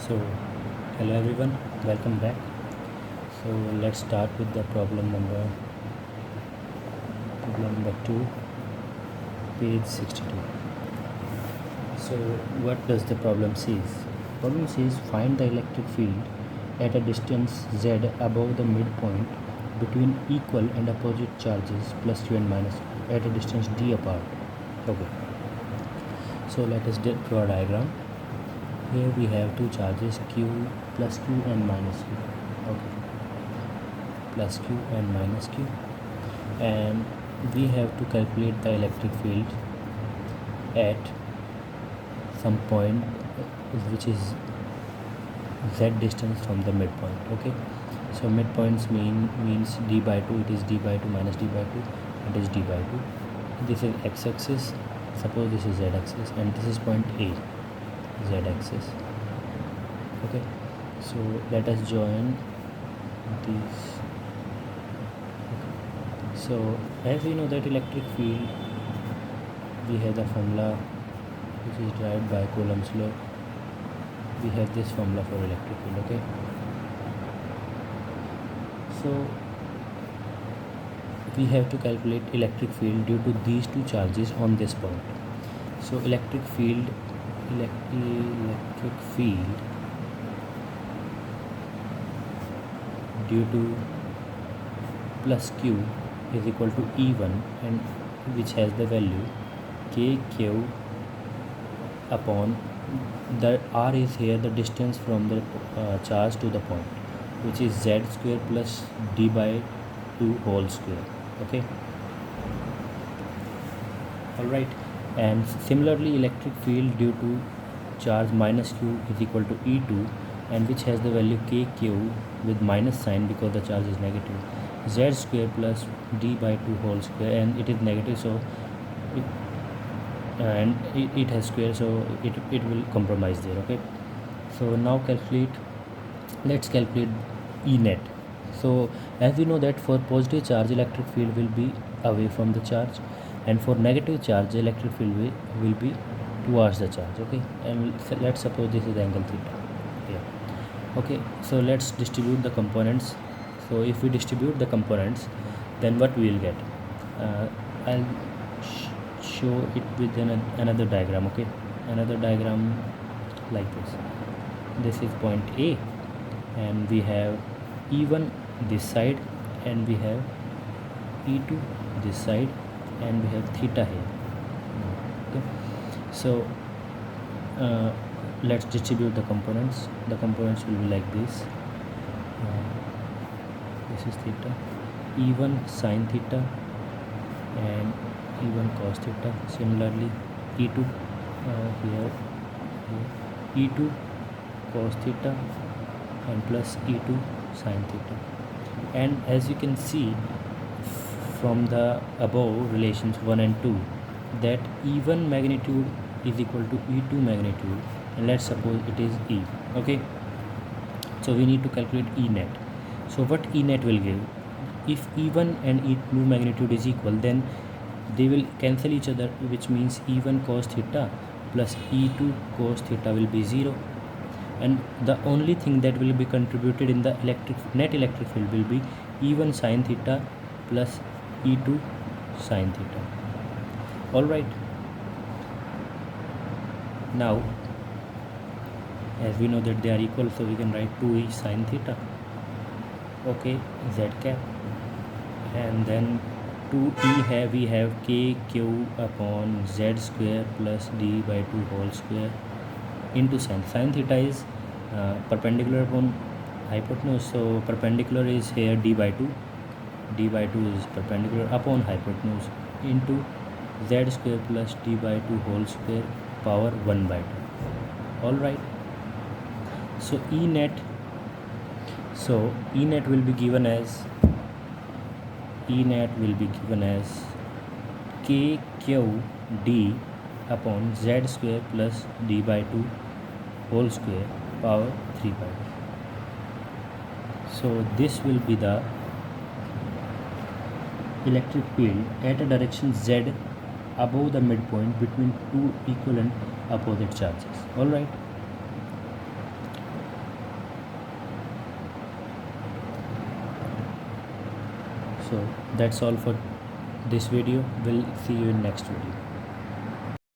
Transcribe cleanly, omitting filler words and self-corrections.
So hello everyone, welcome back. So let's start with the problem number 2, page 62. So what does the problem says? Problem says find the electric field at a distance z above the midpoint between equal and opposite charges plus q and minus q at a distance d apart. Okay, so let us draw a diagram. Here we have two charges q plus q and minus q. Okay, plus q and minus q, and we have to calculate the electric field at some point which is z distance from the midpoint. Okay, so midpoints means d by 2. It is d by 2 minus d by 2. It is d by 2. This is x-axis. Suppose this is z-axis, and this is point A, z-axis. Okay, so let us join these. Okay. So as we know that electric field, we have the formula which is derived by Coulomb's law. We have this formula for electric field. Okay, so we have to calculate electric field due to these two charges on this point. So electric field due to plus q is equal to E1, and which has the value kq upon the r is here the distance from the charge to the point, which is z square plus d by 2 whole square. Okay, all right. And similarly electric field due to charge minus q is equal to E2, and which has the value kq with minus sign because the charge is negative, z square plus d by 2 whole square, and it is negative, so it has square, so it will compromise there. Okay, so now let's calculate E net. So as we know that for positive charge electric field will be away from the charge, and for negative charge electric field will be towards the charge. Okay, and let's suppose this is angle theta here. Okay, so let's distribute the components. So if we distribute the components, then what we will get? I'll show it with another diagram. Okay, another diagram like this. This is point A, and we have E1 this side, and we have E2 this side, and we have theta here. Okay, so let's distribute the components. The components will be like this. This is theta, E1 sin theta, and E1 cos theta. Similarly E2 here E2 cos theta and plus E2 sin theta. And as you can see from the above relations 1 and 2, that E1 magnitude is equal to E2 magnitude, and let's suppose it is E. Okay, so we need to calculate E net. So what E net will give? If E1 and E2 magnitude is equal, then they will cancel each other, which means E1 cos theta plus E2 cos theta will be 0, and the only thing that will be contributed in the net electric field will be E1 sin theta plus E2 sin theta. All right, now as we know that they are equal, so we can write 2e sin theta. Okay, z cap, and then 2e we have kq upon z square plus d by 2 whole square into sin theta is perpendicular upon hypotenuse, so perpendicular is here d by 2 is perpendicular upon hypotenuse into z square plus d by 2 whole square power 1 by 2. all right, so E net will be given as kqd upon z square plus d by 2 whole square power 3 by 2. So this will be the electric field at a direction z above the midpoint between two equivalent opposite charges. All right, So that's all for this video. We'll see you in next video.